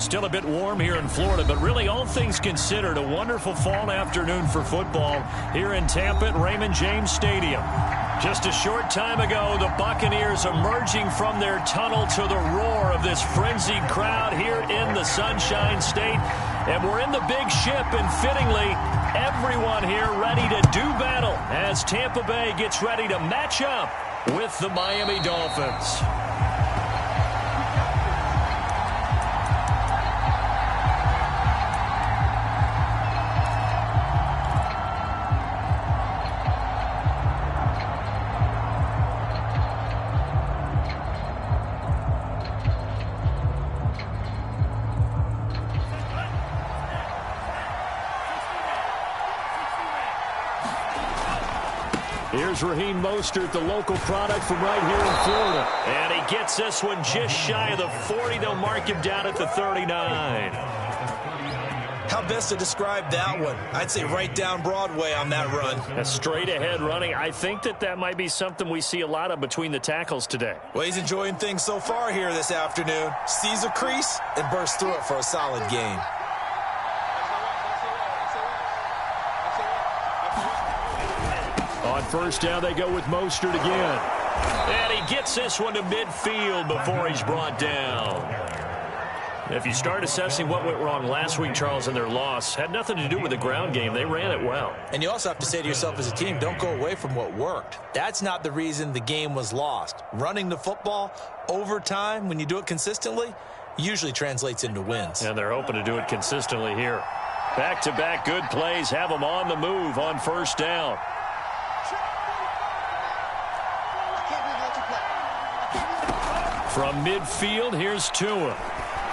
Still a bit warm here in Florida, but really all things considered, a wonderful fall afternoon for football here in Tampa at Raymond James Stadium. Just a short time ago, the Buccaneers emerging from their tunnel to the roar of this frenzied crowd here in the Sunshine State. And we're in the big ship, and fittingly, everyone here ready to do battle as Tampa Bay gets ready to match up with the Miami Dolphins. Here's Raheem Mostert, the local product from right here in Florida. And he gets this one just shy of the 40. They'll mark him down at the 39. How best to describe that one? I'd say right down Broadway on that run. A straight ahead running. I think that might be something we see a lot of between the tackles today. Well, he's enjoying things so far here this afternoon. Sees a crease and bursts through it for a solid gain. On first down, they go with Mostert again. And he gets this one to midfield before he's brought down. If you start assessing what went wrong last week, Charles, in their loss, had nothing to do with the ground game. They ran it well. And you also have to say to yourself as a team, don't go away from what worked. That's not the reason the game was lost. Running the football over time, when you do it consistently, usually translates into wins. And they're hoping to do it consistently here. Back-to-back good plays have them on the move on first down. From midfield, here's Tua.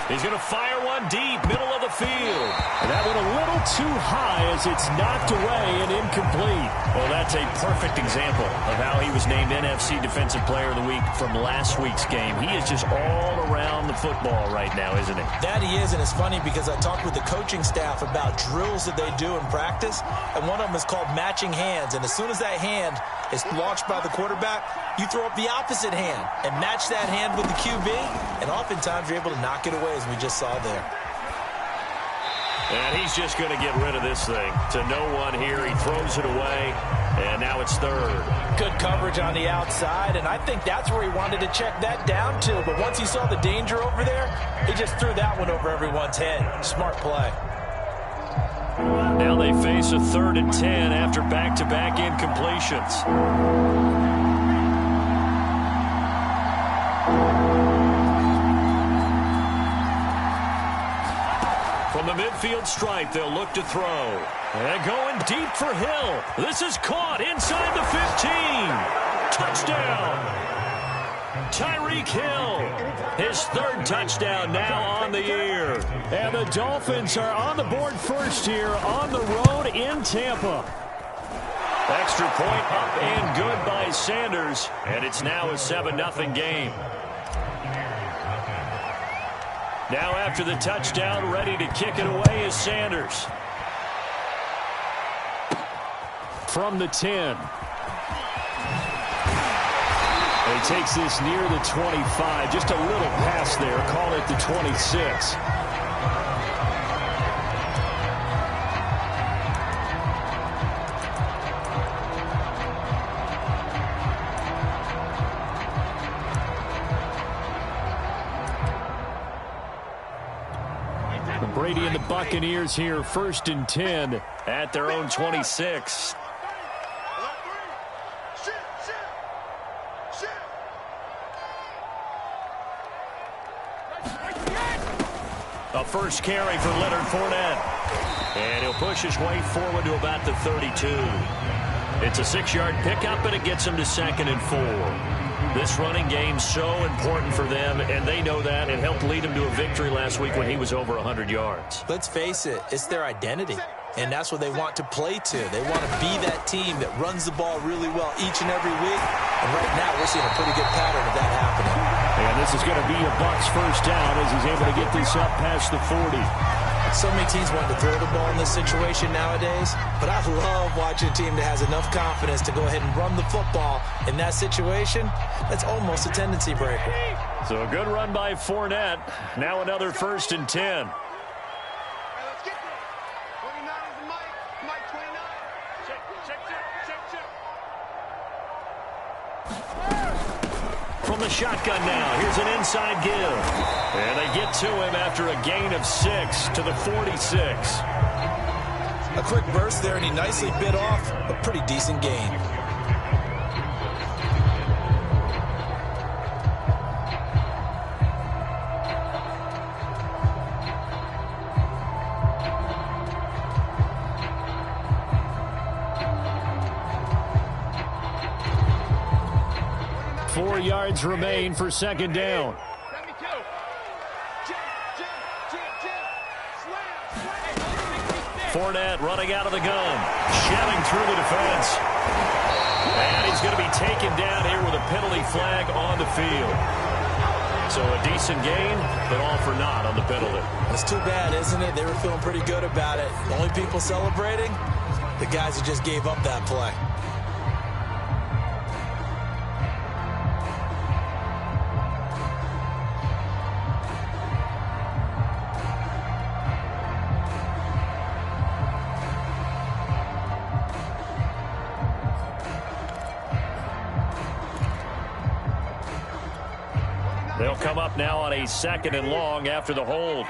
He's going to fire one deep, middle of the field. And that one a little too high as it's knocked away and incomplete. Well, that's a perfect example of how he was named NFC Defensive Player of the Week from last week's game. He is just all around the football right now, isn't he? That he is, and it's funny because I talked with the coaching staff about drills that they do in practice, and one of them is called matching hands. And as soon as that hand is launched by the quarterback, you throw up the opposite hand and match that hand with the QB, and oftentimes you're able to knock it away, as we just saw there. And he's just going to get rid of this thing to no one here. He throws it away, and now it's third. Good coverage on the outside, and I think that's where he wanted to check that down to. But once he saw the danger over there, he just threw that one over everyone's head. Smart play. Now they face a 3rd and 10 after back-to-back incompletions. From the midfield stripe, they'll look to throw. And going deep for Hill. This is caught inside the 15. Touchdown. Tyreek Hill, his 3rd touchdown now on the year. And the Dolphins are on the board first here on the road in Tampa. Extra point up and good by Sanders. And it's now a 7-0 game. Now after the touchdown, ready to kick it away is Sanders. From the 10. And he takes this near the 25. Just a little pass there. Call it the 26. Brady and the Buccaneers here, 1st and 10 at their own 26. A first carry for Leonard Fournette. And he'll push his way forward to about the 32. It's a 6-yard pickup, and it gets him to 2nd and 4. This running game so important for them, and they know that. It helped lead them to a victory last week when he was over 100 yards. Let's face it, it's their identity, and that's what they want to play to. They want to be that team that runs the ball really well each and every week, and right now we're seeing a pretty good pattern of that happening. And this is going to be a Bucs first down as he's able to get this up past the 40. So many teams want to throw the ball in this situation nowadays, but I love watching a team that has enough confidence to go ahead and run the football in that situation. That's almost a tendency breaker. So a good run by Fournette. Now another 1st and 10. From the shotgun now, here's an inside give. And they get to him after a gain of 6 to the 46. A quick burst there, and he nicely bit off a pretty decent gain. Four yards remain for 2nd down. Fournette running out of the gun, shelling through the defense. And he's going to be taken down here with a penalty flag on the field. So a decent gain, but all for naught on the penalty. It's too bad, isn't it? They were feeling pretty good about it. The only people celebrating, the guys who just gave up that play. They'll come up now on a 2nd and long after the hold.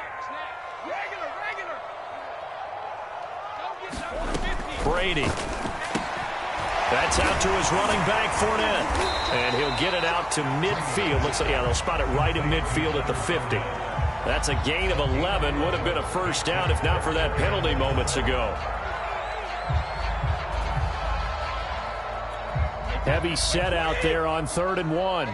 Brady. That's out to his running back, Fournette. And he'll get it out to midfield. Looks like, yeah, they'll spot it right in midfield at the 50. That's a gain of 11. Would have been a 1st down if not for that penalty moments ago. Heavy set out there on 3rd and 1.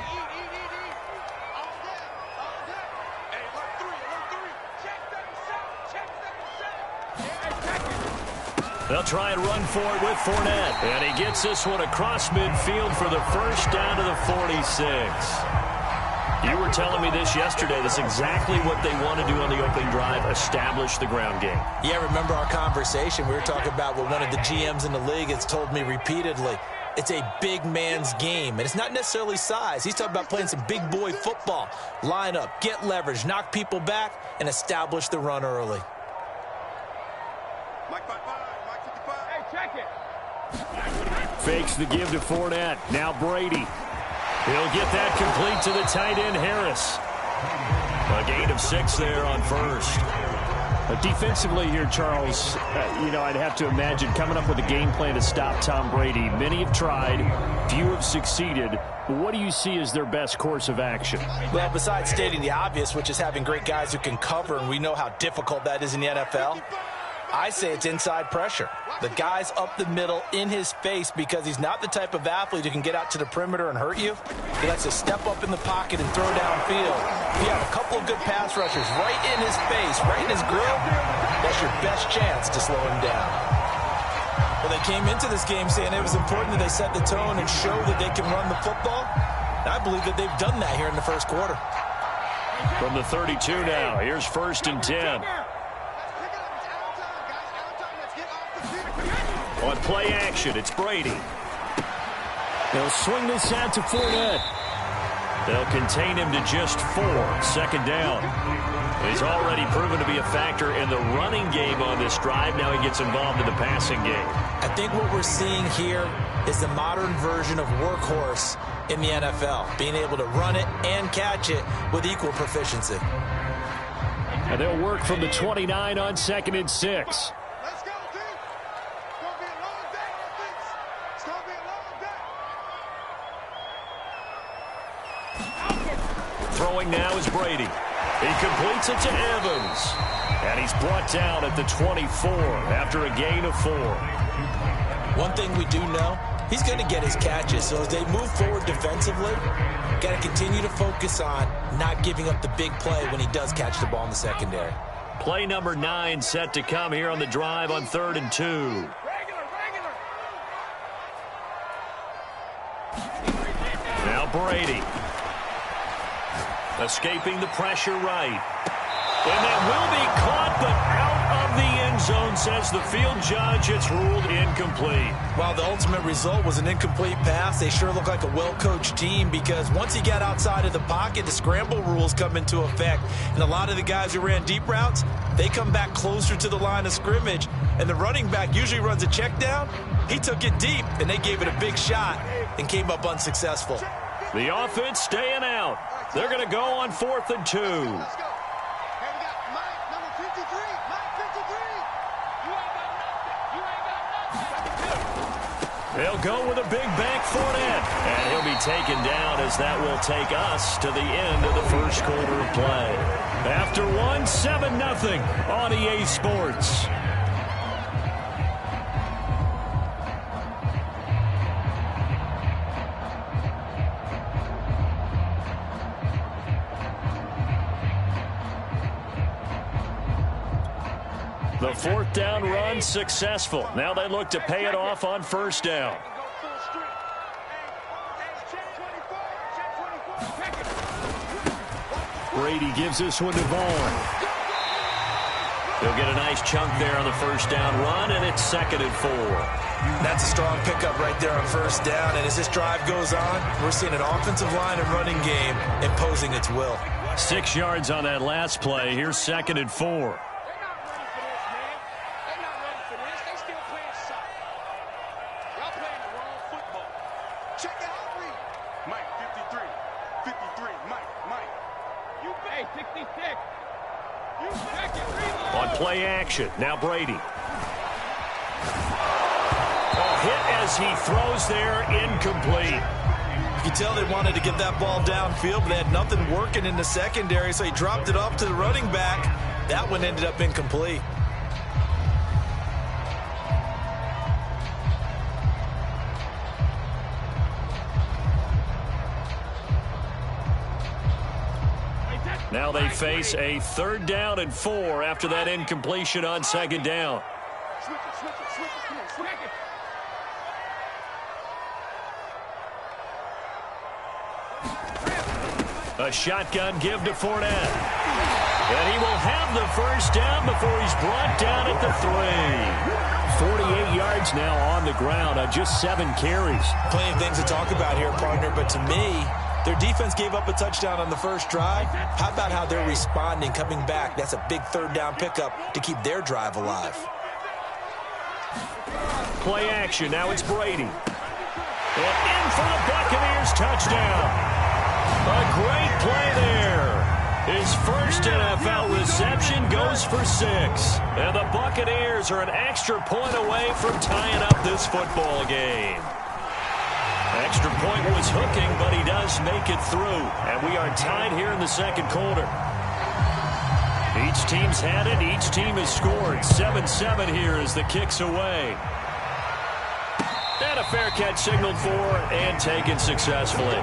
They'll try and run for it with Fournette. And he gets this one across midfield for the 1st down to the 46. You were telling me this yesterday. That's exactly what they want to do on the opening drive, establish the ground game. Yeah, remember our conversation. We were talking about what one of the GMs in the league has told me repeatedly. It's a big man's game, and it's not necessarily size. He's talking about playing some big boy football. Line up, get leverage, knock people back, and establish the run early. Fakes the give to Fournette. Now Brady. He'll get that complete to the tight end, Harris. A gain of 6 there on 1st. But defensively here, Charles, I'd have to imagine coming up with a game plan to stop Tom Brady. Many have tried. Few have succeeded. But what do you see as their best course of action? Well, besides stating the obvious, which is having great guys who can cover, and we know how difficult that is in the NFL, I say it's inside pressure. The guy's up the middle in his face because he's not the type of athlete who can get out to the perimeter and hurt you. He likes to step up in the pocket and throw downfield. If you have a couple of good pass rushers right in his face, right in his grill, that's your best chance to slow him down. Well, they came into this game saying it was important that they set the tone and show that they can run the football. And I believe that they've done that here in the 1st quarter. From the 32 now, here's 1st and 10. On play action, it's Brady. They'll swing this out to Fournette. They'll contain him to just 4. 2nd down. He's already proven to be a factor in the running game on this drive. Now he gets involved in the passing game. I think what we're seeing here is the modern version of workhorse in the NFL, being able to run it and catch it with equal proficiency. And they'll work from the 29 on 2nd and 6. Throwing now is Brady. He completes it to Evans. And he's brought down at the 24 after a gain of 4. One thing we do know, he's going to get his catches. So as they move forward defensively, got to continue to focus on not giving up the big play when he does catch the ball in the secondary. Play number 9 set to come here on the drive on 3rd and 2. Now Brady. Escaping the pressure right. And that will be caught, but out of the end zone says the field judge, it's ruled incomplete. While the ultimate result was an incomplete pass, they sure look like a well-coached team, because once he got outside of the pocket, the scramble rules come into effect. And a lot of the guys who ran deep routes, they come back closer to the line of scrimmage. And the running back usually runs a check down. He took it deep, and they gave it a big shot and came up unsuccessful. The offense staying out. They're going to go on 4th and 2. They'll go with a big bank Fournette, and he'll be taken down, as that will take us to the end of the first quarter of play. After one, 7-0 on EA Sports. The 4th down run successful. Now they look to pay it off on 1st down. Brady gives this one to Vaughn. He'll get a nice chunk there on the 1st down run, and it's 2nd and 4. That's a strong pickup right there on 1st down, and as this drive goes on, we're seeing an offensive line and running game imposing its will. 6 yards on that last play. Here's 2nd and 4. On play action, now Brady. A hit as he throws there, incomplete. You can tell they wanted to get that ball downfield, but they had nothing working in the secondary, so he dropped it off to the running back. That one ended up incomplete. Now they face a 3rd down and 4 after that incompletion on 2nd down. A shotgun give to Fournette. And he will have the 1st down before he's brought down at the 3. 48 yards now on the ground on just 7 carries. Plenty of things to talk about here, partner, but to me, their defense gave up a touchdown on the first drive. How about how they're responding, coming back? That's a big 3rd down pickup to keep their drive alive. Play action. Now it's Brady. And in for the Buccaneers touchdown. A great play there. His first NFL reception goes for 6. And the Buccaneers are an extra point away from tying up this football game. Extra point was hooking, but he does make it through. And we are tied here in the 2nd quarter. Each team's had it. Each team has scored. 7-7 here as the kick's away. And a fair catch signaled for and taken successfully.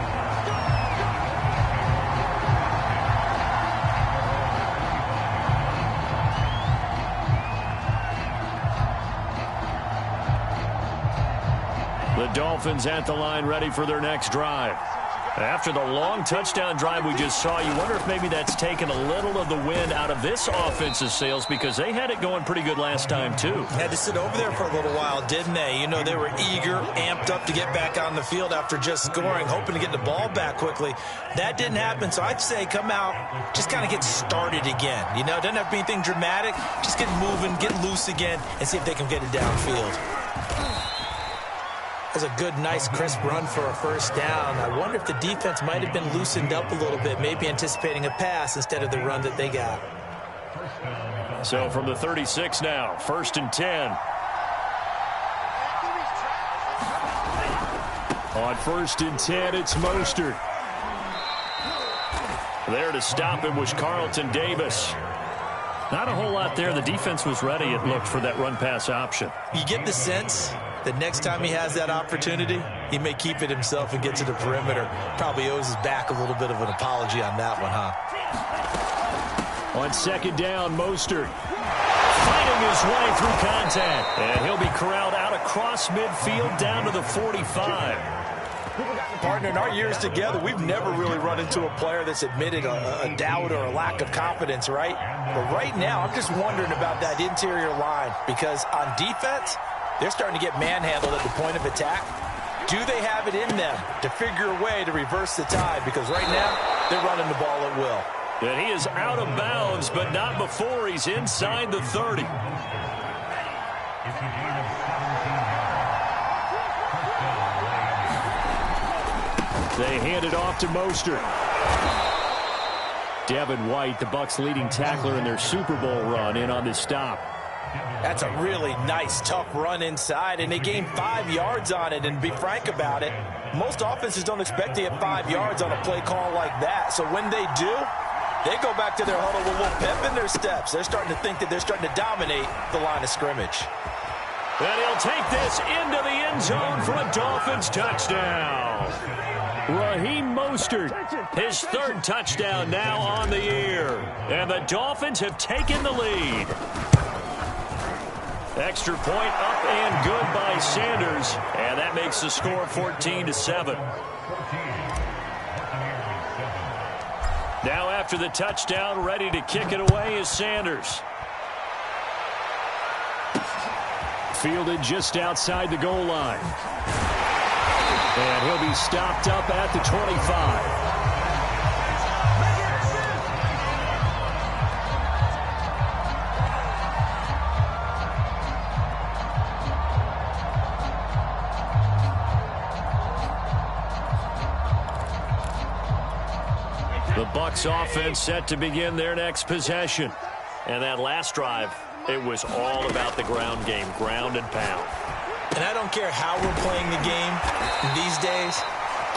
The Dolphins at the line, ready for their next drive. After the long touchdown drive we just saw, you wonder if maybe that's taken a little of the wind out of this offense's sails, because they had it going pretty good last time, too. Had to sit over there for a little while, didn't they? You know, they were eager, amped up to get back on the field after just scoring, hoping to get the ball back quickly. That didn't happen, so I'd say come out, just kind of get started again. You know, it doesn't have to be anything dramatic. Just get moving, get loose again, and see if they can get it downfield. That's a good, nice, crisp run for a 1st down. I wonder if the defense might have been loosened up a little bit, maybe anticipating a pass instead of the run that they got. So from the 36 now, 1st and 10. On 1st and 10, it's Mostert. There to stop him was Carlton Davis. Not a whole lot there. The defense was ready, it looked, for that run-pass option. You get the sense that next time he has that opportunity, he may keep it himself and get to the perimeter. Probably owes his back a little bit of an apology on that one, huh? On 2nd down, Mostert fighting his way through contact. And he'll be corralled out across midfield down to the 45. Partner, in our years together, we've never really run into a player that's admitted a doubt or a lack of confidence, right? But right now, I'm just wondering about that interior line because on defense, they're starting to get manhandled at the point of attack. Do they have it in them to figure a way to reverse the tide? Because right now, they're running the ball at will. And he is out of bounds, but not before he's inside the 30. They hand it off to Mostert. Devin White, the Bucs' leading tackler in their Super Bowl run, in on this stop. That's a really nice, tough run inside, and they gained 5 yards on it. And to be frank about it, most offenses don't expect to get 5 yards on a play call like that. So when they do, they go back to their huddle with a little pep in their steps. They're starting to think that they're starting to dominate the line of scrimmage. And he'll take this into the end zone for a Dolphins touchdown. Raheem Mostert, his 3rd touchdown now on the year. And the Dolphins have taken the lead. Extra point up and good by Sanders. And that makes the score 14-7. Now after the touchdown, ready to kick it away is Sanders. Fielded just outside the goal line. And he'll be stopped up at the 25. The Bucs offense set to begin their next possession. And that last drive, it was all about the ground game, ground and pound. And I don't care how we're playing the game these days,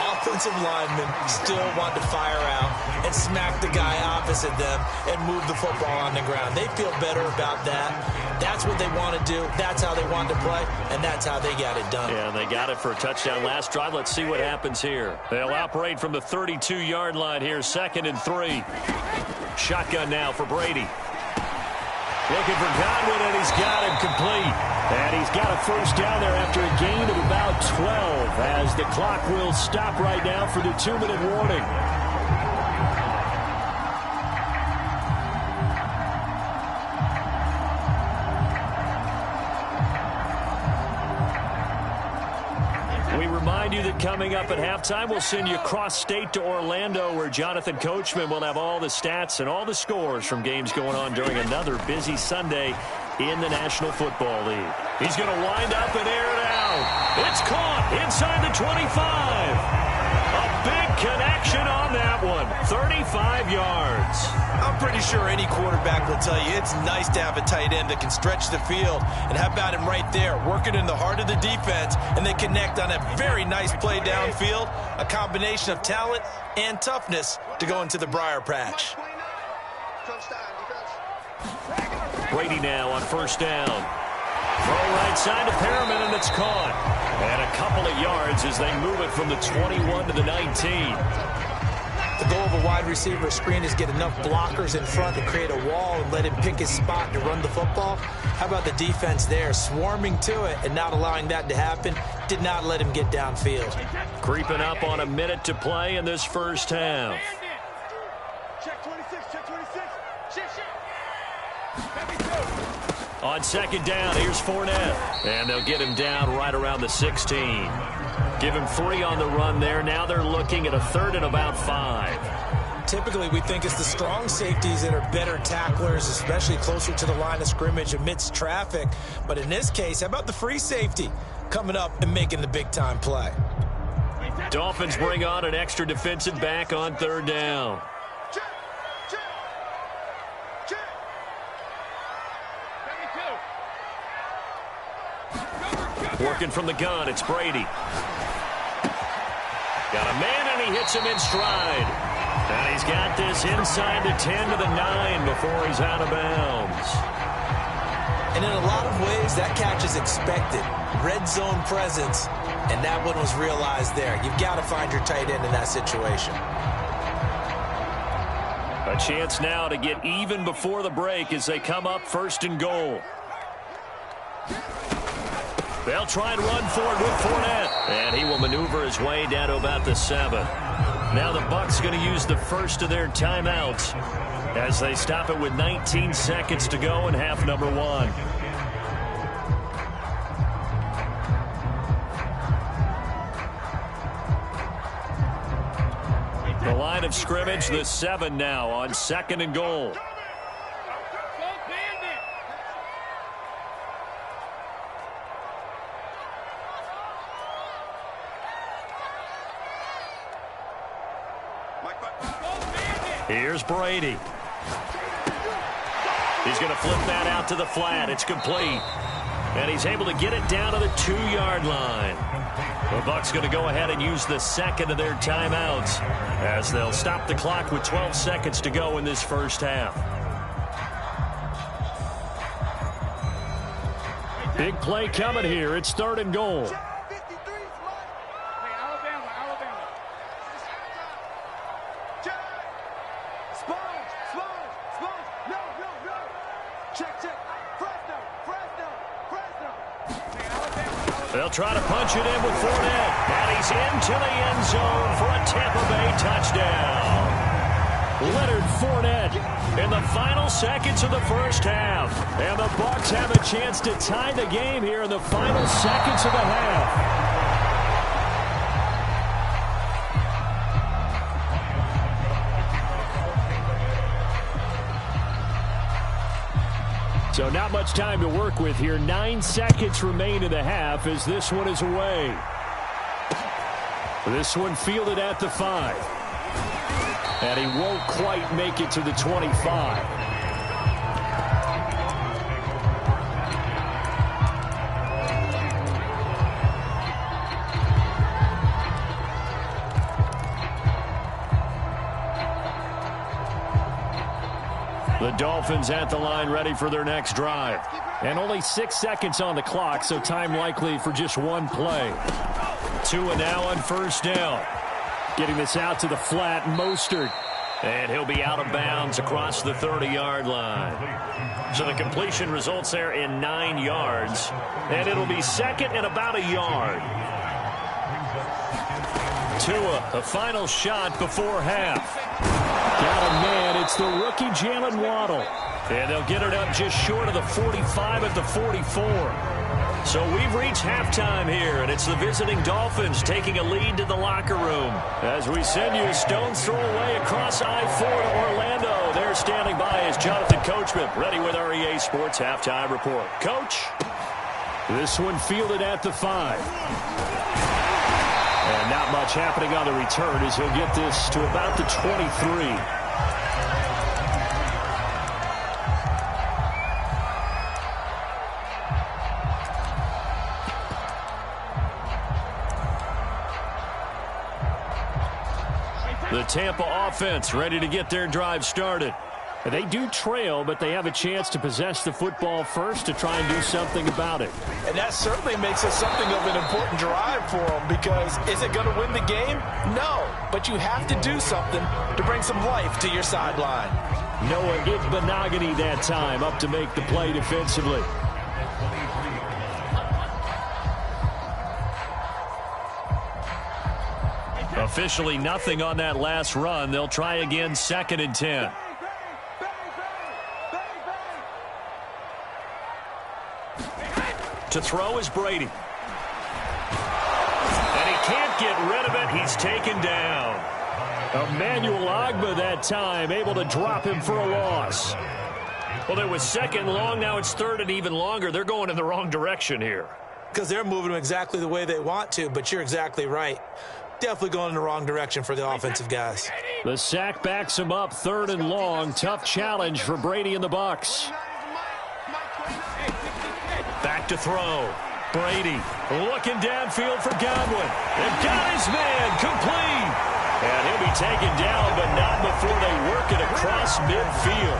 offensive linemen still want to fire out and smack the guy opposite them and move the football on the ground. They feel better about that. That's what they want to do. That's how they want to play, and that's how they got it done. Yeah, and they got it for a touchdown last drive. Let's see what happens here. They'll operate from the 32-yard line here, 2nd and 3. Shotgun now for Brady. Looking for Godwin, and he's got him complete. And he's got a first down there after a gain of about 12 as the clock will stop right now for the 2-minute warning. We remind you that coming up at halftime, we'll send you cross-state to Orlando, where Jonathan Coachman will have all the stats and all the scores from games going on during another busy Sunday in the National Football League. He's going to wind up and air it out. It's caught inside the 25. A big connection on that one. 35 yards. I'm pretty sure any quarterback will tell you it's nice to have a tight end that can stretch the field. And how about him right there, working in the heart of the defense, and they connect on a very nice play downfield. A combination of talent and toughness to go into the briar patch. Brady now on first down. Throw right side to Perriman, and it's caught. And a couple of yards as they move it from the 21 to the 19. The goal of a wide receiver screen is get enough blockers in front to create a wall and let him pick his spot to run the football. How about the defense there, swarming to it and not allowing that to happen? Did not let him get downfield. Creeping up on a minute to play in this first half. Check 26, check 26. Shit. On second down, here's Fournette. And they'll get him down right around the 16. Give him 3 on the run there. Now they're looking at a 3rd and about 5. Typically, we think it's the strong safeties that are better tacklers, especially closer to the line of scrimmage amidst traffic. But in this case, how about the free safety coming up and making the big-time play? Dolphins bring on an extra defensive back on 3rd down. Working from the gun, it's Brady. Got a man, and he hits him in stride. And he's got this inside the 10 to the 9 before he's out of bounds. And in a lot of ways, that catch is expected. Red zone presence, and that one was realized there. You've got to find your tight end in that situation. A chance now to get even before the break as they come up 1st and goal. They'll try and run for it with Fournette. And he will maneuver his way down to about the 7. Now the Bucs going to use the first of their timeouts as they stop it with 19 seconds to go in half number 1. The line of scrimmage, the 7 now on 2nd and goal. Here's Brady. He's going to flip that out to the flat. It's complete. And he's able to get it down to the 2-yard line. The Bucs going to go ahead and use the second of their timeouts as they'll stop the clock with 12 seconds to go in this first half. Big play coming here. It's 3rd and goal. They'll try to punch it in with Fournette. And he's into the end zone for a Tampa Bay touchdown. Leonard Fournette in the final seconds of the first half. And the Bucs have a chance to tie the game here in the final seconds of the half. So not much time to work with here. 9 seconds remain in the half as this one is away. This one fielded at the 5. And he won't quite make it to the 25. The Dolphins at the line ready for their next drive. And only 6 seconds on the clock, so time likely for just one play. 2 and now on first down. Getting this out to the flat, Mostert. And he'll be out of bounds across the 30-yard line. So the completion results there in 9 yards. And it'll be second and about a yard. Tua, a final shot before half. Got a man. It's the rookie Jalen Waddle. And they'll get it up just short of the 45 at the 44. So we've reached halftime here, and it's the visiting Dolphins taking a lead to the locker room. As we send you a stone's throw away across I-4 to Orlando. There standing by is Jonathan Coachman, ready with our EA Sports Halftime Report. Coach? This one fielded at the 5. And not much happening on the return as he'll get this to about the 23. The Tampa offense ready to get their drive started. They do trail, but they have a chance to possess the football first to try and do something about it. And that certainly makes it something of an important drive for them, because is it going to win the game? No, but you have to do something to bring some life to your sideline. Noah Igbenogany that time up to make the play defensively. Officially nothing on that last run. They'll try again 2nd and 10. To throw is Brady. And he can't get rid of it. He's taken down. Emmanuel Ogbah that time, able to drop him for a loss. Well, it was 2nd and long. Now it's 3rd and even longer. They're going in the wrong direction here. Because they're moving them exactly the way they want to, but you're exactly right. Definitely going in the wrong direction for the offensive guys. The sack backs him up, 3rd and long. Tough challenge for Brady and the Bucs. Back to throw. Brady looking downfield for Godwin. And got his man complete. And he'll be taken down, but not before they work it across midfield.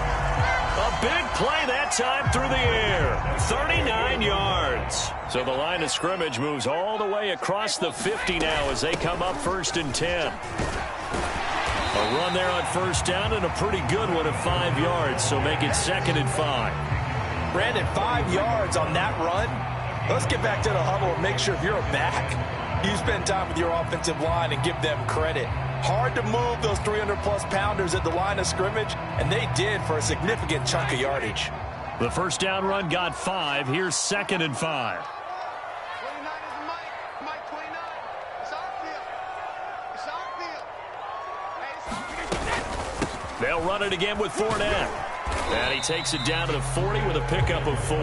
A big play that time through the air. 39 yards. So the line of scrimmage moves all the way across the 50 now as they come up 1st and 10. A run there on first down and a pretty good one of 5 yards, so make it 2nd and 5. Brandon, 5 yards on that run. Let's get back to the huddle and make sure if you're a back, you spend time with your offensive line and give them credit. Hard to move those 300-plus pounders at the line of scrimmage, and they did for a significant chunk of yardage. The first down run got 5. Here's 2nd and 5. 29 is Mike. Mike 29. It's our field. It's our field. Hey, it's our field. They'll run it again with Fournette. And he takes it down to the 40 with a pickup of 4.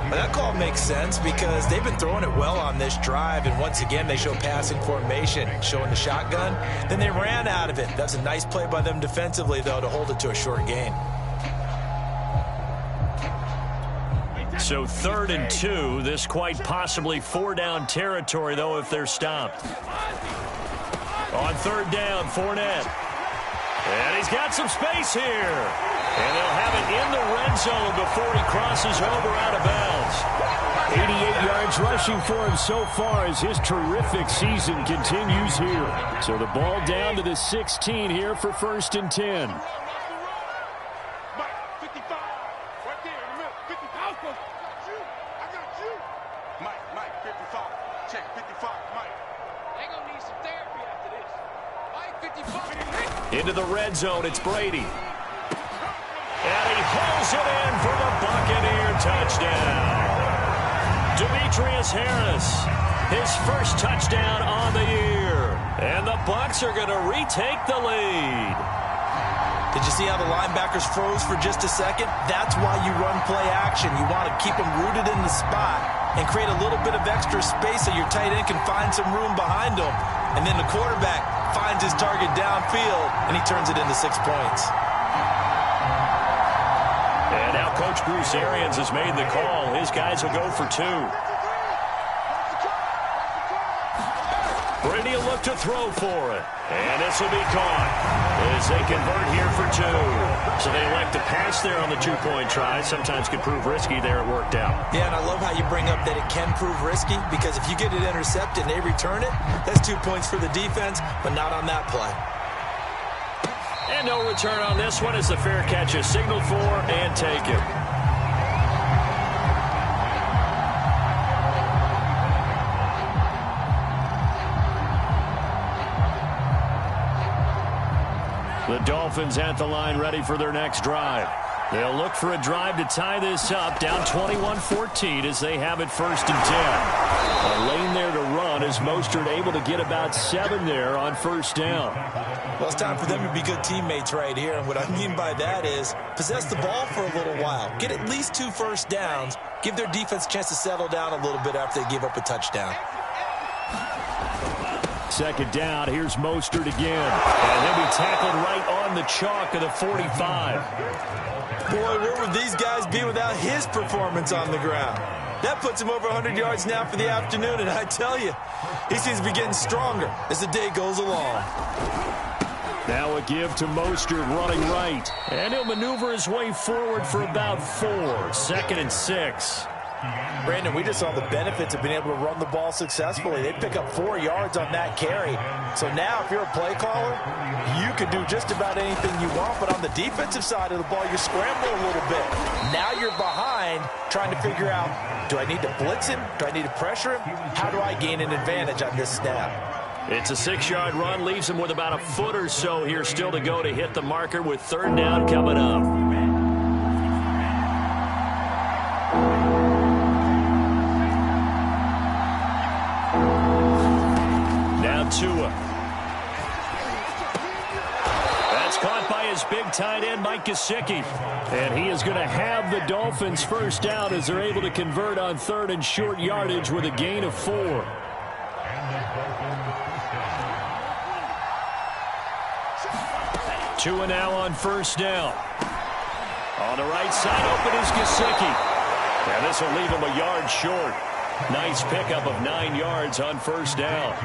Well, that call makes sense because they've been throwing it well on this drive, and once again they show passing formation, showing the shotgun. Then they ran out of it. That's a nice play by them defensively, though, to hold it to a short gain. So 3rd and 2. This quite possibly 4-down territory, though, if they're stopped. On 3rd down, Fournette. And he's got some space here. And they'll have it in the red zone before he crosses over out of bounds. 88 yards rushing for him so far as his terrific season continues here. So the ball down to the 16 here for 1st and 10. Mike 55. Right there in the middle. 55. I got you. Mike 55. Check 55. Mike. They gonna need some therapy after this. Mike 55. Into the red zone, it's Brady. And he pulls it in for the Buccaneer touchdown. Demetrius Harris, his first touchdown on the year. And the Bucs are going to retake the lead. Did you see how the linebackers froze for just a second? That's why you run play action. You want to keep them rooted in the spot and create a little bit of extra space so your tight end can find some room behind him. And then the quarterback finds his target downfield, and he turns it into 6 points. And now Coach Bruce Arians has made the call. His guys will go for 2. Brady will look to throw for it. And this will be caught as they convert here for 2. So they elect to pass there on the 2-point try. Sometimes can prove risky. There it worked out. Yeah, and I love how you bring up that it can prove risky, because if you get it intercepted and they return it, that's 2 points for the defense, but not on that play. And no return on this one as the fair catch is signaled for and taken. The Dolphins at the line ready for their next drive. They'll look for a drive to tie this up, down 21-14 as they have it 1st and 10. A lane there to run as Mostert able to get about 7 there on 1st down. Well, it's time for them to be good teammates right here. And what I mean by that is possess the ball for a little while. Get at least 2 first downs. Give their defense a chance to settle down a little bit after they give up a touchdown. 2nd down. Here's Mostert again. And he'll be tackled right on the chalk of the 45. Boy, where would these guys be without his performance on the ground? That puts him over 100 yards now for the afternoon, and I tell you, he seems to be getting stronger as the day goes along. Now a give to Mostert running right. And he'll maneuver his way forward for about 4. 2nd and 6. Brandon, we just saw the benefits of being able to run the ball successfully. They pick up 4 yards on that carry. So now if you're a play caller, you can do just about anything you want. But on the defensive side of the ball, you scramble a little bit. Now you're behind trying to figure out, do I need to blitz him? Do I need to pressure him? How do I gain an advantage on this snap? It's a 6-yard run, leaves him with about a foot or so here still to go to hit the marker with 3rd down coming up. Now Tua. That's caught by his big tight end, Mike Gesicki. And he is going to have the Dolphins 1st down as they're able to convert on 3rd and short yardage with a gain of 4. Tua now on 1st down. On the right side, open is Gesicki. And this will leave him a yard short. Nice pickup of 9 yards on 1st down.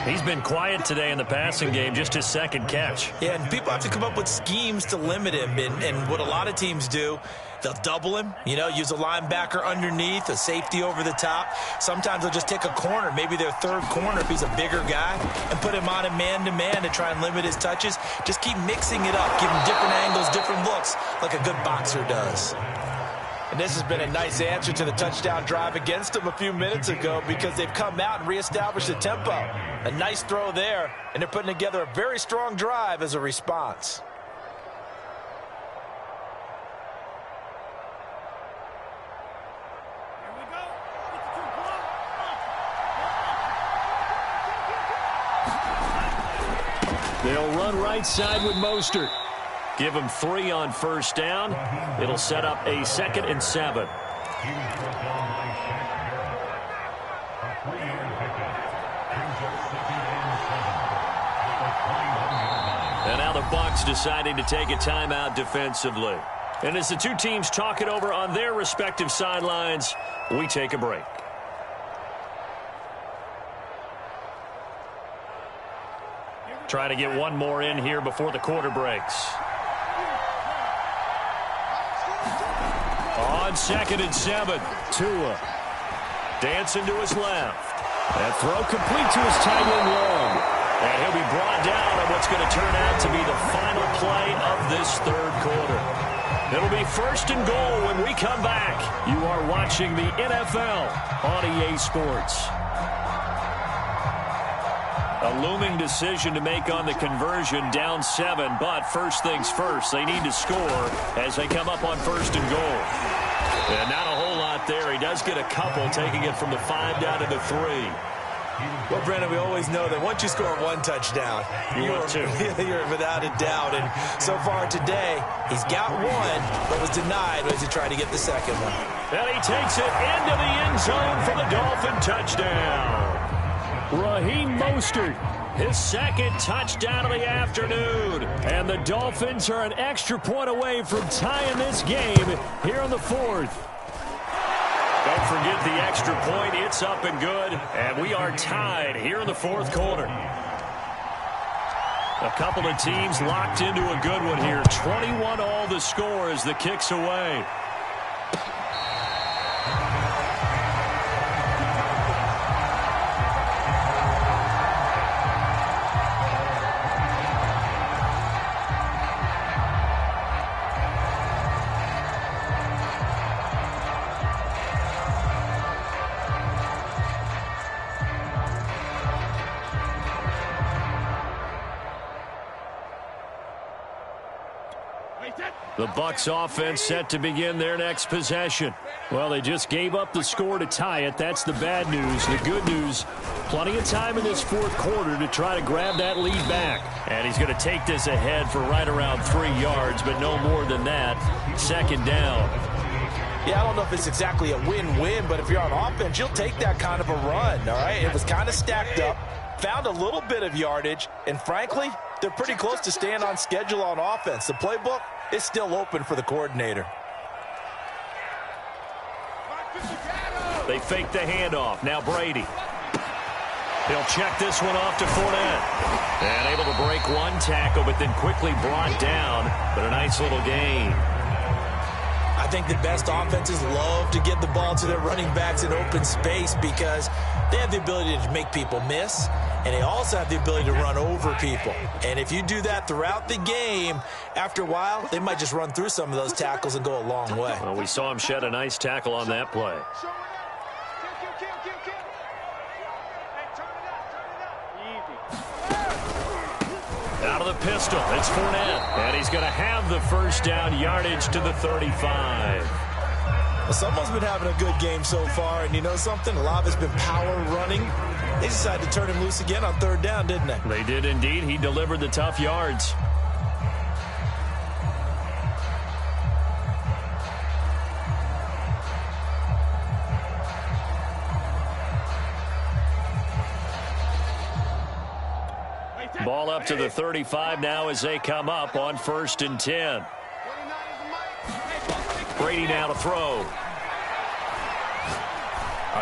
He's been quiet today in the passing game, just his 2nd catch. Yeah, and people have to come up with schemes to limit him. And what a lot of teams do, they'll double him, use a linebacker underneath, a safety over the top. Sometimes they'll just take a corner, maybe their 3rd corner if he's a bigger guy, and put him on a man-to-man to try and limit his touches. Just keep mixing it up, give him different angles, different looks, like a good boxer does. And this has been a nice answer to the touchdown drive against them a few minutes ago because they've come out and reestablished the tempo. A nice throw there, and they're putting together a very strong drive as a response. They'll run right side with Mostert. Give him 3 on first down. It'll set up a 2nd and 7. And now the Bucs deciding to take a timeout defensively. And as the two teams talk it over on their respective sidelines, we take a break. Trying to get one more in here before the quarter breaks. On 2nd and 7, Tua dancing to his left. That throw complete to his tight end long. And he'll be brought down on what's going to turn out to be the final play of this third quarter. It'll be 1st and goal when we come back. You are watching the NFL on EA Sports. A looming decision to make on the conversion, down 7, but first things first, they need to score as they come up on 1st and goal. And not a whole lot there. He does get a couple, taking it from the 5 down to the 3. Well, Brandon, we always know that once you score one touchdown, you're without a doubt. And so far today, he's got one, but was denied as he tried to get the second one. And he takes it into the end zone for the Dolphin touchdown. Raheem Mostert, his 2nd touchdown of the afternoon. And the Dolphins are an extra point away from tying this game here in the 4th. Don't forget the extra point. It's up and good. And we are tied here in the 4th quarter. A couple of teams locked into a good one here. 21 all the score as the kick's away. The Bucs offense set to begin their next possession. Well, they just gave up the score to tie it. That's the bad news. The good news, plenty of time in this 4th quarter to try to grab that lead back. And he's going to take this ahead for right around 3 yards, but no more than that. 2nd down. Yeah, I don't know if it's exactly a win-win, but if you're on offense, you'll take that kind of a run, all right? It was kind of stacked up, found a little bit of yardage, and frankly, they're pretty close to staying on schedule on offense. The playbook is still open for the coordinator. They fake the handoff. Now Brady. He'll check this one off to Fournette. And able to break one tackle, but then quickly brought down. But a nice little gain. I think the best offenses love to get the ball to their running backs in open space because they have the ability to make people miss, and they also have the ability to run over people. And if you do that throughout the game, after a while, they might just run through some of those tackles and go a long way. Well, we saw him shed a nice tackle on that play. Out of the pistol, it's Fournette. And he's going to have the first down, yardage to the 35. Well, someone's been having a good game so far, and you know something? A lot of it's been power running. They decided to turn him loose again on 3rd down, didn't they? They did indeed. He delivered the tough yards. Ball up to the 35 now as they come up on 1st and 10. Brady now to throw.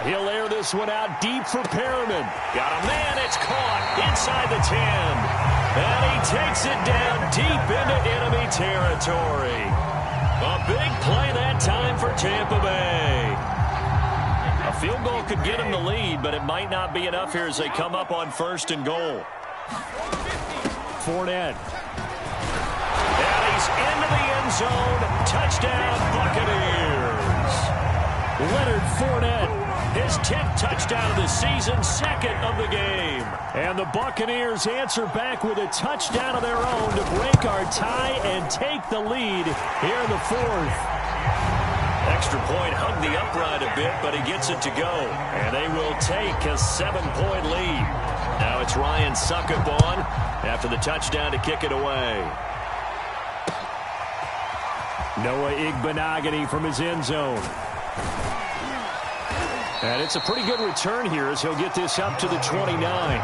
He'll air this one out deep for Perriman. Got a man. It's caught inside the 10. And he takes it down deep into enemy territory. A big play that time for Tampa Bay. A field goal could get him the lead, but it might not be enough here as they come up on 1st and goal. Fournette. And he's into the end zone. Touchdown, Buccaneers. Leonard Fournette, his 10th touchdown of the season, second of the game. And the Buccaneers answer back with a touchdown of their own to break our tie and take the lead here in the fourth. Extra point hugged the upright a bit, but he gets it to go. And they will take a 7-point lead. Now it's Ryan Suckup on after the touchdown to kick it away. Noah Igbenogany from his end zone. And it's a pretty good return here as he'll get this up to the 29.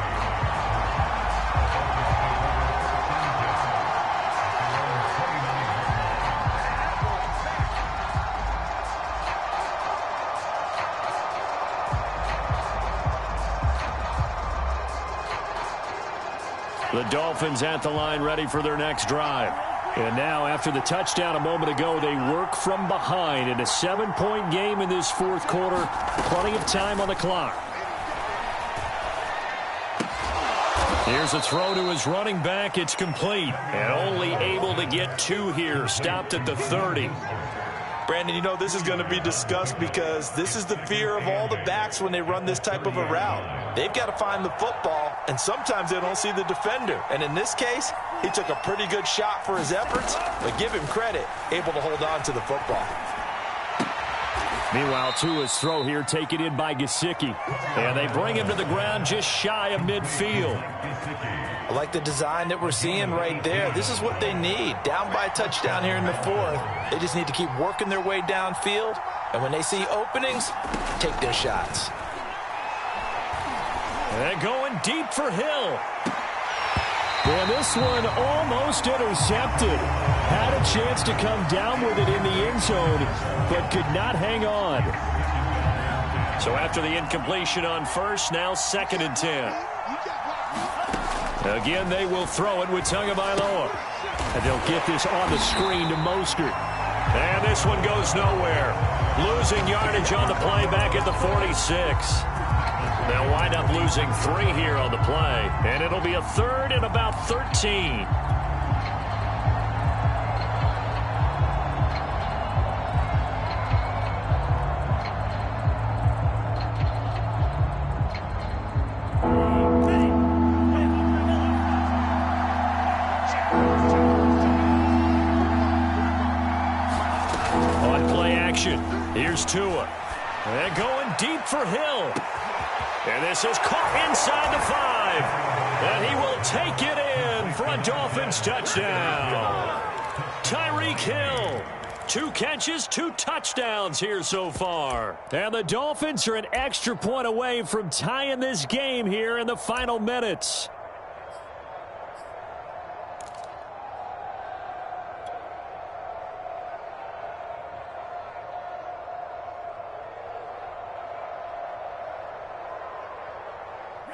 The Dolphins at the line ready for their next drive. And now, after the touchdown a moment ago, they work from behind in a 7-point game in this fourth quarter. Plenty of time on the clock. Here's a throw to his running back. It's complete. And only able to get 2 here. Stopped at the 30. Brandon, you know this is going to be discussed because this is the fear of all the backs when they run this type of a route. They've got to find the football, and sometimes they don't see the defender. And in this case, he took a pretty good shot for his efforts, but give him credit, able to hold on to the football. Meanwhile, Tua's throw here taken in by Gesicki. And they bring him to the ground just shy of midfield. I like the design that we're seeing right there. This is what they need. Down by a touchdown here in the fourth. They just need to keep working their way downfield. And when they see openings, take their shots. And going deep for Hill. And this one almost intercepted. Had a chance to come down with it in the end zone, but could not hang on. So after the incompletion on first, now 2nd and 10. Again, they will throw it with Tagovailoa. And they'll get this on the screen to Mostert. And this one goes nowhere. Losing yardage on the play back at the 46. They'll wind up losing 3 here on the play. And it'll be a 3rd and about 13. Here's Tua. And going deep for Hill. And this is caught inside the 5. And he will take it in for a Dolphins touchdown. Tyreek Hill. 2 catches, 2 touchdowns here so far. And the Dolphins are an extra point away from tying this game here in the final minutes.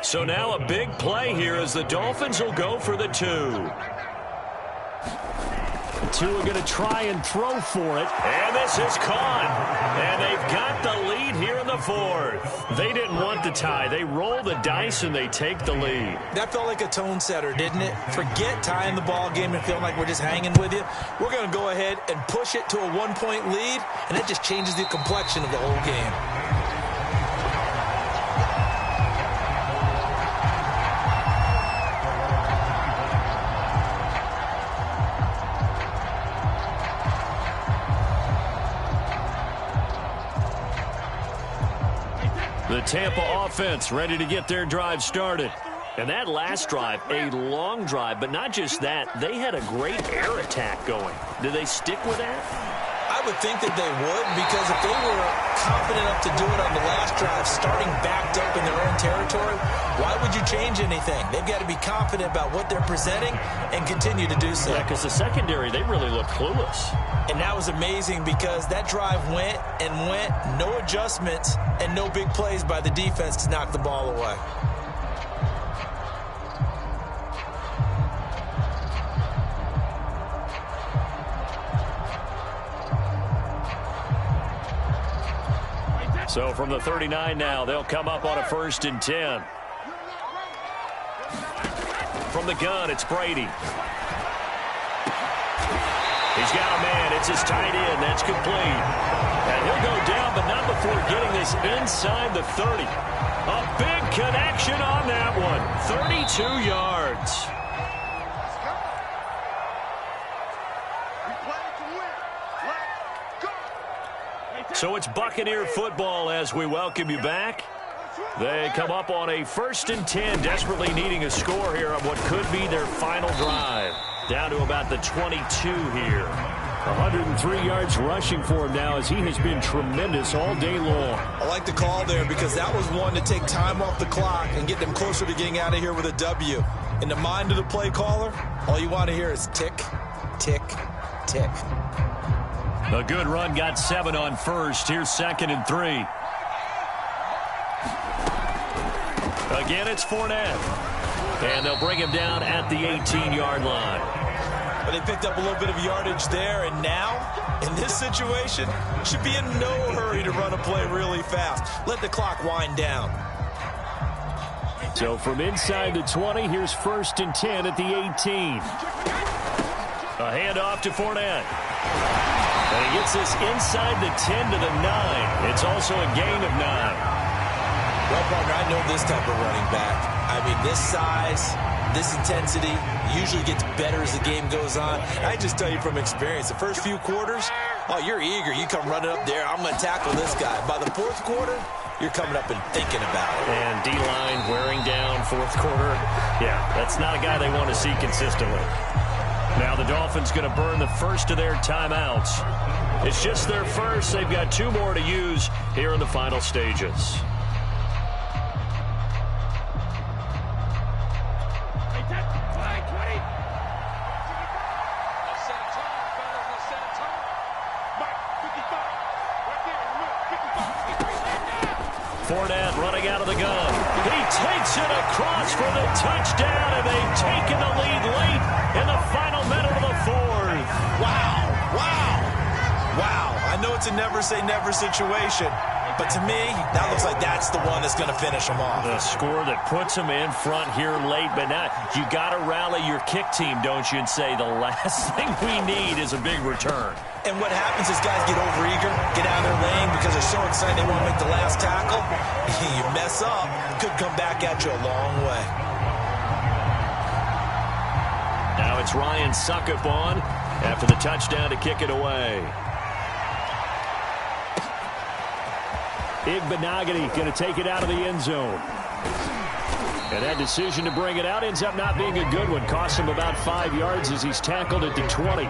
So now a big play here as the Dolphins will go for the 2. Tua going to try and throw for it. And this is caught. And they've got the lead here in the 4th. They didn't want the tie. They roll the dice and they take the lead. That felt like a tone setter, didn't it? Forget tying the ball game and feeling like we're just hanging with you. We're going to go ahead and push it to a 1-point lead, and that just changes the complexion of the whole game. The Tampa offense ready to get their drive started. And that last drive, a long drive, but not just that. They had a great air attack going. Do they stick with that? I would think that they would, because if they were confident enough to do it on the last drive, starting backed up in their own territory, why would you change anything? They've got to be confident about what they're presenting and continue to do so. Yeah, because the secondary, they really looked clueless. And that was amazing because that drive went and went, no adjustments, and no big plays by the defense to knock the ball away. So from the 39 now, they'll come up on a 1st and 10. From the gun, it's Brady. He's got a man. It's his tight end. That's complete. And he'll go down, but not before getting this inside the 30. A big connection on that one. 32 yards. So it's Buccaneer football as we welcome you back. They come up on a 1st and 10, desperately needing a score here on what could be their final drive. Down to about the 22 here. 103 yards rushing for him now as he has been tremendous all day long. I like the call there because that was one to take time off the clock and get them closer to getting out of here with a W. In the mind of the play caller, all you want to hear is tick, tick, tick. A good run got 7 on first. Here's 2nd and 3. Again, it's Fournette. And they'll bring him down at the 18-yard line. But they picked up a little bit of yardage there, and now, in this situation, should be in no hurry to run a play really fast. Let the clock wind down. So from inside the 20, here's 1st and 10 at the 18. A handoff to Fournette. And he gets this inside the 10 to the 9. It's also a gain of 9. Well, partner, I know this type of running back. I mean, this size, this intensity usually gets better as the game goes on. I just tell you from experience, the first few quarters, oh, you're eager. You come running up there. I'm going to tackle this guy. By the 4th quarter, you're coming up and thinking about it. And D-line wearing down 4th quarter. Yeah, that's not a guy they want to see consistently. Now the Dolphins going to burn the first of their timeouts. It's just their first. They've got 2 more to use here in the final stages. Fournette running out of the gun. He takes it across for the touchdown, and they've taken the lead late in the final minute of the 4th. Wow, wow, wow. I know it's a never-say-never situation, but to me, that looks like that's the one that's going to finish them off. The score that puts them in front here late, but now you got to rally your kick team, don't you, and say the last thing we need is a big return. And what happens is guys get overeager, get out of their lane because they're so excited they want to make the last tackle. You mess up, could come back at you a long way. Now it's Ryan Suckup on after the touchdown to kick it away. Igbenogany going to take it out of the end zone. And that decision to bring it out ends up not being a good one. Costs him about 5 yards as he's tackled at the 20.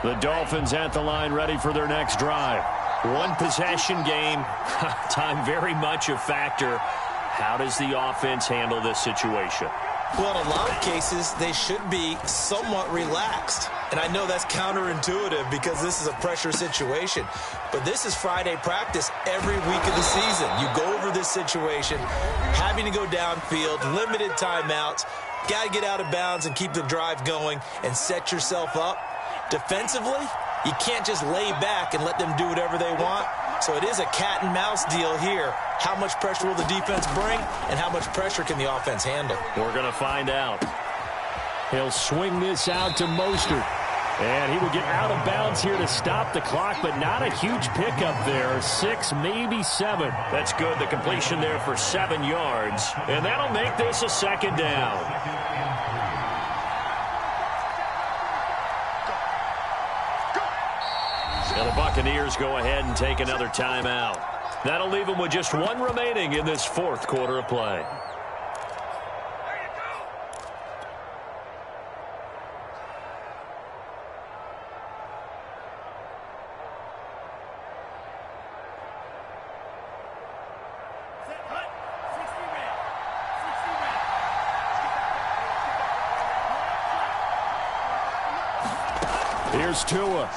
The Dolphins at the line ready for their next drive. 1 possession game. Time very much a factor. How does the offense handle this situation? Well, in a lot of cases, they should be somewhat relaxed. And I know that's counterintuitive because this is a pressure situation. But this is Friday practice every week of the season. You go over this situation, having to go downfield, limited timeouts, got to get out of bounds and keep the drive going and set yourself up. Defensively, you can't just lay back and let them do whatever they want. So it is a cat and mouse deal here. How much pressure will the defense bring, and how much pressure can the offense handle? We're going to find out. He'll swing this out to Mostert. And he will get out of bounds here to stop the clock, but not a huge pickup there. 6, maybe 7. That's good. The completion there for 7 yards. And that'll make this a 2nd down. And the Buccaneers go ahead and take another timeout. That'll leave them with just 1 remaining in this 4th quarter of play. Here's Tua.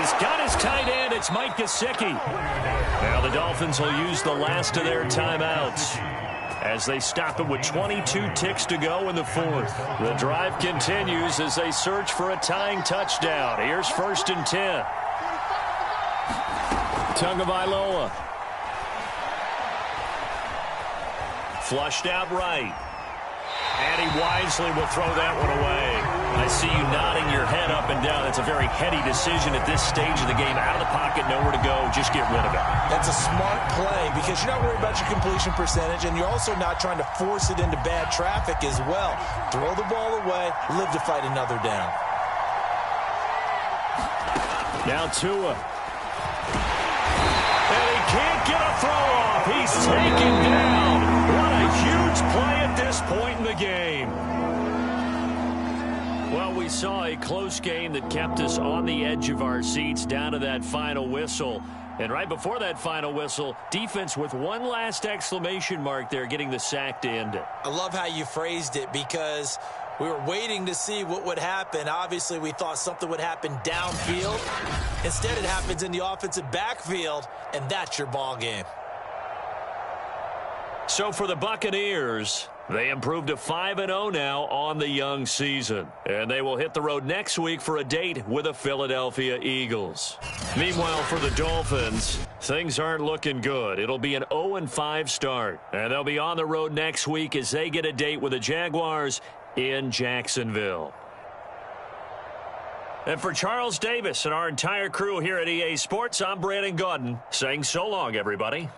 He's got his tight end. It's Mike Gesicki. Now the Dolphins will use the last of their timeouts. as they stop it with 22 ticks to go in the fourth. The drive continues as they search for a tying touchdown. Here's 1st and 10. Tagovailoa. Flushed out right. And he wisely will throw that one away. I see you nodding your head up and down. That's a very heady decision at this stage of the game. Out of the pocket, nowhere to go. Just get rid of it. That's a smart play because you're not worried about your completion percentage, and you're also not trying to force it into bad traffic as well. Throw the ball away, live to fight another down. Now Tua. And he can't get a throw off. He's taken down. What a huge play at this point in the game. Well, we saw a close game that kept us on the edge of our seats down to that final whistle. And right before that final whistle, defense with one last exclamation mark there, getting the sack to end it. I love how you phrased it because we were waiting to see what would happen. Obviously, we thought something would happen downfield. Instead, it happens in the offensive backfield, and that's your ball game. So for the Buccaneers, they improved to 5-0 now on the young season. And they will hit the road next week for a date with the Philadelphia Eagles. Meanwhile, for the Dolphins, things aren't looking good. It'll be an 0-5 start. And they'll be on the road next week as they get a date with the Jaguars in Jacksonville. And for Charles Davis and our entire crew here at EA Sports, I'm Brandon Gaudin saying so long, everybody.